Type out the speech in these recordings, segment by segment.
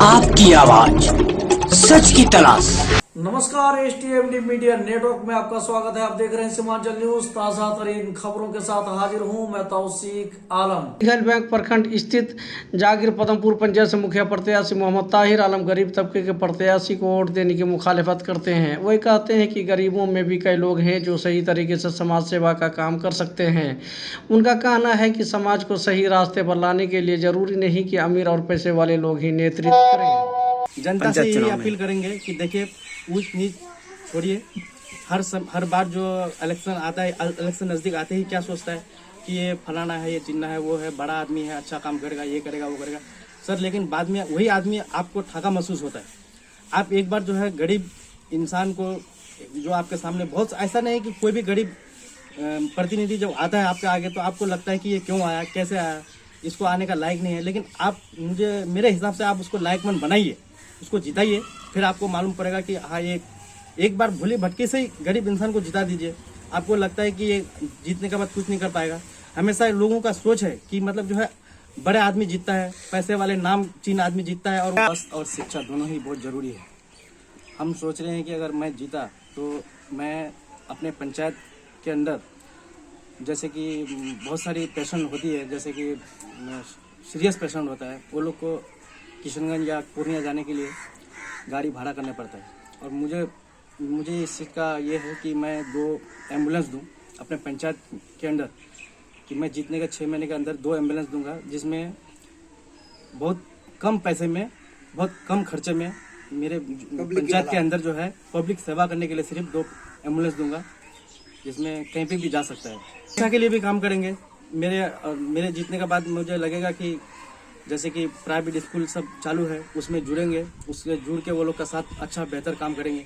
आपकी आवाज, सच की तलाश। नमस्कार, एसटीएमडी मीडिया नेटवर्क में आपका स्वागत है। आप देख रहे हैं सीमांचल न्यूज। ताजा तरीन खबरों के साथ हाजिर हूं मैं तौसीक आलम। निगल बैंक प्रखंड स्थित जागीर पदमपुर पंचायत से मुखिया प्रत्याशी मोहम्मद ताहिर आलम गरीब तबके के प्रत्याशी को वोट देने की मुखालिफत करते हैं। वही कहते हैं कि गरीबों में भी कई लोग हैं जो सही तरीके से समाज सेवा का काम कर सकते हैं। उनका कहना है कि समाज को सही रास्ते पर लाने के लिए जरूरी नहीं कि अमीर और पैसे वाले लोग ही नेतृत्व करें। जनता से यही अपील करेंगे कि देखिए ऊंच नीच छोड़िए। हर बार जो इलेक्शन आता है, इलेक्शन नज़दीक आते ही क्या सोचता है कि ये फलाना है, ये चिन्ना है, वो है, बड़ा आदमी है, अच्छा काम करेगा, ये करेगा, वो करेगा सर। लेकिन बाद में वही आदमी आपको ठगा महसूस होता है। आप एक बार जो है गरीब इंसान को, जो आपके सामने बहुत ऐसा नहीं कि कोई भी गरीब प्रतिनिधि जब आता है आपके आगे तो आपको लगता है कि ये क्यों आया, कैसे आया, इसको आने का लायक नहीं है। लेकिन आप मेरे हिसाब से आप उसको लायकमंद बनाइए, उसको जिताइए, फिर आपको मालूम पड़ेगा कि हाँ ये एक बार भूले भटके से ही गरीब इंसान को जिता दीजिए। आपको लगता है कि ये जीतने के बाद कुछ नहीं कर पाएगा। हमेशा लोगों का सोच है कि मतलब जो है बड़े आदमी जीतता है, पैसे वाले नाम चीन आदमी जीतता है। और स्वास्थ्य और शिक्षा दोनों ही बहुत ज़रूरी है। हम सोच रहे हैं कि अगर मैं जीता तो मैं अपने पंचायत के अंदर, जैसे कि बहुत सारी पेशेंट होती है, जैसे कि सीरियस पेशेंट होता है, वो लोग को किशनगंज या पूर्णिया जाने के लिए गाड़ी भाड़ा करना पड़ता है। और मुझे इस चीज़ का ये है कि मैं 2 एम्बुलेंस दूं अपने पंचायत के अंदर, कि मैं जीतने के 6 महीने के अंदर 2 एम्बुलेंस दूंगा, जिसमें बहुत कम पैसे में, बहुत कम खर्चे में मेरे पंचायत के अंदर जो है पब्लिक सेवा करने के लिए सिर्फ 2 एम्बुलेंस दूंगा, जिसमें कहीं पे भी जा सकता है। शिक्षा के लिए भी काम करेंगे। मेरे जीतने के बाद मुझे लगेगा कि जैसे कि प्राइवेट स्कूल सब चालू है, उसमें जुड़ेंगे, उससे जुड़ के वो लोग का साथ अच्छा बेहतर काम करेंगे।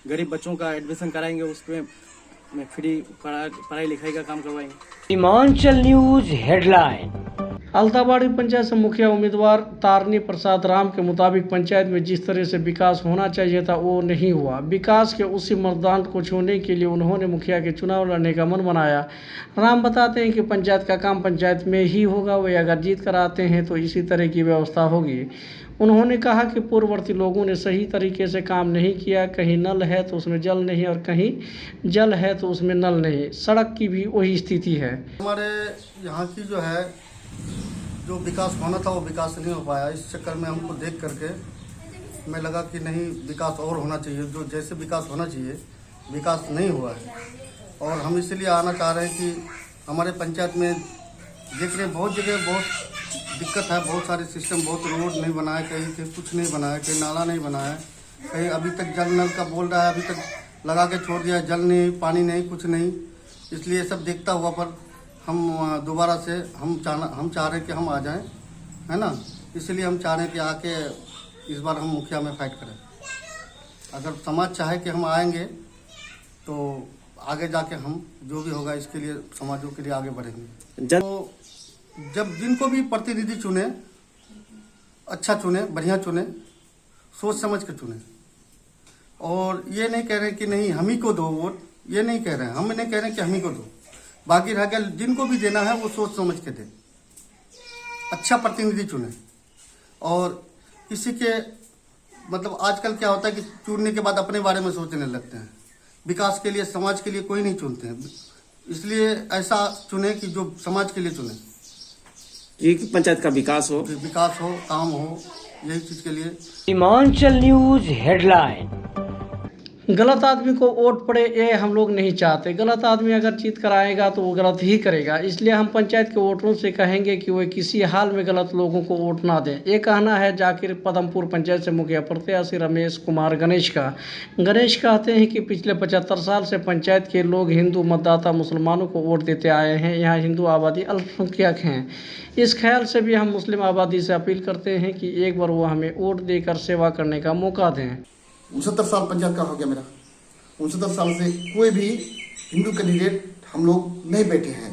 गरीब बच्चों का एडमिशन कराएंगे, उसमें फ्री पढ़ाई लिखाई का काम करवाएंगे। Seemanchal news headline. अलताबाड़ी पंचायत से मुखिया उम्मीदवार तारनी प्रसाद राम के मुताबिक पंचायत में जिस तरह से विकास होना चाहिए था वो नहीं हुआ। विकास के उसी मतदान को छूने के लिए उन्होंने मुखिया के चुनाव लड़ने का मन बनाया। राम बताते हैं कि पंचायत का काम पंचायत में ही होगा। वे अगर जीत कर आते हैं तो इसी तरह की व्यवस्था होगी। उन्होंने कहा कि पूर्ववर्ती लोगों ने सही तरीके से काम नहीं किया। कहीं नल है तो उसमें जल नहीं, और कहीं जल है तो उसमें नल नहीं। सड़क की भी वही स्थिति है। हमारे यहाँ की जो विकास होना था वो विकास नहीं हो पाया। इस चक्कर में हमको देख करके मैं लगा कि नहीं, विकास और होना चाहिए। जो जैसे विकास होना चाहिए विकास नहीं हुआ है। और हम इसलिए आना चाह रहे हैं कि हमारे पंचायत में देख रहे बहुत जगह बहुत दिक्कत है, बहुत सारे सिस्टम, बहुत रोड नहीं बनाए, कहीं कुछ नहीं बनाया, कहीं नाला नहीं बनाया, कहीं अभी तक जल नल का बोल रहा है, अभी तक लगा के छोड़ दिया, जल नहीं, पानी नहीं, कुछ नहीं। इसलिए सब देखता हुआ पर हम दोबारा से हम चाह रहे हैं कि हम आ जाएं, है ना। इसलिए हम चाह रहे हैं कि आके इस बार हम मुखिया में फाइट करें। अगर समाज चाहे कि हम आएंगे तो आगे जाके हम जो भी होगा इसके लिए समाजों के लिए आगे बढ़ेंगे। तो जब जिनको भी प्रतिनिधि चुने, अच्छा चुने, बढ़िया चुने, सोच समझ के चुने। और ये नहीं कह रहे कि नहीं हम ही को दो वोट, ये नहीं कह रहे हैं। हम नहीं कह रहे हैं कि हम ही को दो, बाकी रह गया जिनको भी देना है वो सोच समझ के दे, अच्छा प्रतिनिधि चुने। और किसी के मतलब आजकल क्या होता है कि चुनने के बाद अपने बारे में सोचने लगते हैं। विकास के लिए, समाज के लिए कोई नहीं चुनते हैं। इसलिए ऐसा चुने कि जो समाज के लिए चुने, पंचायत का विकास हो, काम हो, यही चीज के लिए। Seemanchal news headline. गलत आदमी को वोट पड़े ये हम लोग नहीं चाहते। गलत आदमी अगर जीत कर आएगा तो वो गलत ही करेगा। इसलिए हम पंचायत के वोटरों से कहेंगे कि वे किसी हाल में गलत लोगों को वोट ना दें। ये कहना है जाकिर पदमपुर पंचायत से मुखिया प्रत्याशी रमेश कुमार गणेश का। गणेश कहते हैं कि पिछले 75 साल से पंचायत के लोग हिंदू मतदाता मुसलमानों को वोट देते आए हैं। यहाँ हिंदू आबादी अल्पसंख्यक हैं। इस ख्याल से भी हम मुस्लिम आबादी से अपील करते हैं कि एक बार वो हमें वोट देकर सेवा करने का मौका दें। 69 साल पंचायत का हो गया मेरा। 69 साल से कोई भी हिंदू कैंडिडेट हम लोग नहीं बैठे हैं।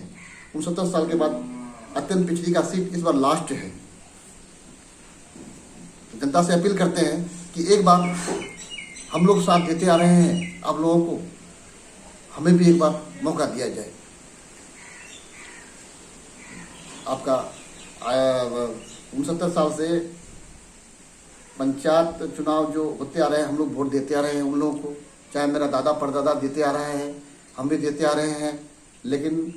69 साल के बाद अत्यंत पिछड़ी का सीट इस बार लास्ट है। जनता से अपील करते हैं कि एक बार हम लोग साथ देते आ रहे हैं, आप लोगों को हमें भी एक बार मौका दिया जाए। आपका 69 साल से पंचायत चुनाव जो होते आ रहे हैं हम लोग वोट देते आ रहे हैं उन लोगों को, चाहे मेरा दादा परदादा देते आ रहे हैं, हम भी देते आ रहे हैं। लेकिन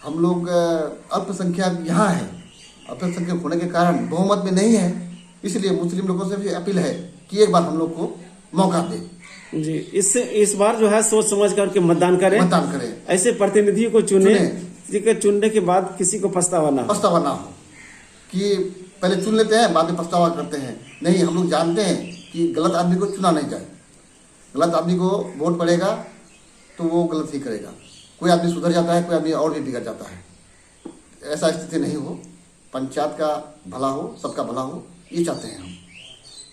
हम लोग अल्पसंख्यक यहाँ है, अल्पसंख्यक होने के कारण बहुमत में नहीं है, इसलिए मुस्लिम लोगों से भी अपील है कि एक बार हम लोग को मौका दे जी। इस बार जो है सोच समझ करके मतदान करें, ऐसे प्रतिनिधियों को चुने जिसके चुनने के बाद किसी को पछतावा ना हो कि पहले चुन लेते हैं बाद में पछतावा करते हैं। नहीं, हम लोग जानते हैं कि गलत आदमी को चुना नहीं जाए, गलत आदमी को वोट पड़ेगा तो वो गलत ही करेगा। कोई आदमी सुधर जाता है, कोई आदमी और भी बिगड़ जाता है, ऐसा स्थिति नहीं हो। पंचायत का भला हो, सबका भला हो, ये चाहते हैं हम।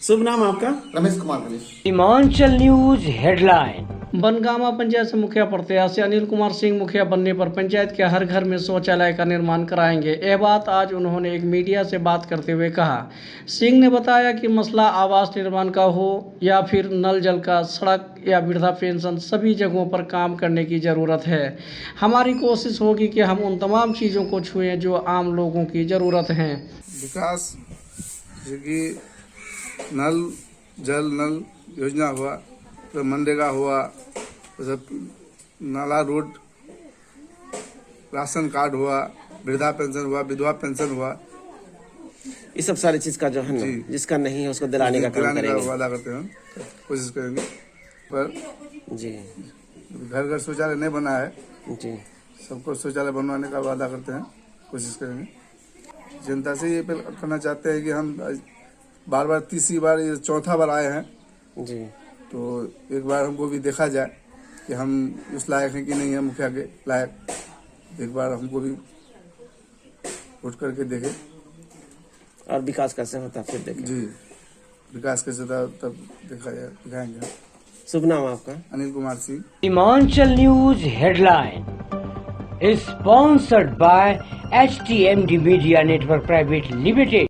शुभ नाम आपका? रमेश कुमार गणेश। Seemanchal news headline. बनगामा पंचायत से मुखिया प्रत्याशी अनिल कुमार सिंह मुखिया बनने पर पंचायत के हर घर में शौचालय का निर्माण कराएंगे। यह बात आज उन्होंने एक मीडिया से बात करते हुए कहा। सिंह ने बताया कि मसला आवास निर्माण का हो या फिर नल जल का, सड़क या वृद्धा पेंशन, सभी जगहों पर काम करने की ज़रूरत है। हमारी कोशिश होगी कि हम उन तमाम चीज़ों को छुएं जो आम लोगों की ज़रूरत हैं। विकास जैसे कि नल जल नल योजना हुआ, तो मनरेगा हुआ, तो नाला रोड, राशन कार्ड हुआ, वृद्धा पेंशन हुआ, विधवा पेंशन हुआ, ये सब सारी चीज का जो है ना, जिसका नहीं है उसको दिलाने का काम करेंगे। वादा करते हैं, कोशिश करेंगे। पर जी घर घर शौचालय नहीं बना है जी, सबको शौचालय बनवाने का वादा करते हैं, कोशिश करेंगे। जनता से ये अपील करना चाहते हैं कि हम बार बार तीसरी बार, ये चौथा बार आए हैं जी, तो एक बार हमको भी देखा जाए कि हम उस लायक हैं कि नहीं है, मुखिया के लायक। एक बार हमको भी वोट करके देखे और विकास कैसे होता है फिर देखें। जी, विकास कैसे होता तब दिखाएंगे। शुभ नाम आपका? Anil Kumar Singh. Seemanchal news headline sponsored by HTMD media network private limited.